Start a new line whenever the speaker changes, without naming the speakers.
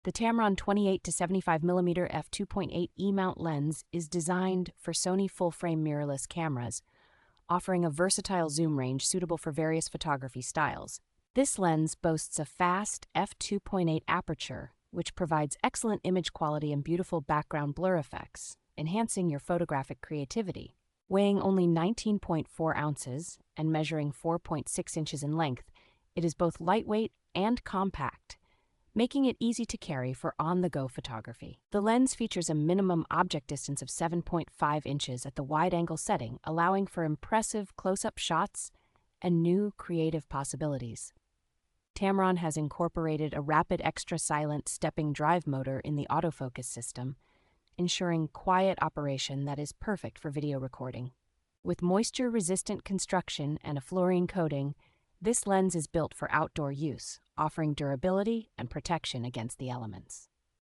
The Tamron 28-75mm f2.8 mount lens is designed for Sony full-frame mirrorless cameras, offering a versatile zoom range suitable for various photography styles. This lens boasts a fast f2.8 aperture, which provides excellent image quality and beautiful background blur effects, enhancing your photographic creativity. Weighing only 19.4 ounces and measuring 4.6 inches in length, it is both lightweight and compact, making it easy to carry for on-the-go photography. The lens features a minimum object distance of 7.5 inches at the wide-angle setting, allowing for impressive close-up shots and new creative possibilities. Tamron has incorporated a rapid extra-silent stepping drive motor in the autofocus system, ensuring quiet operation that is perfect for video recording. With moisture-resistant construction and a fluorine coating, this lens is built for outdoor use, offering durability and protection against the elements.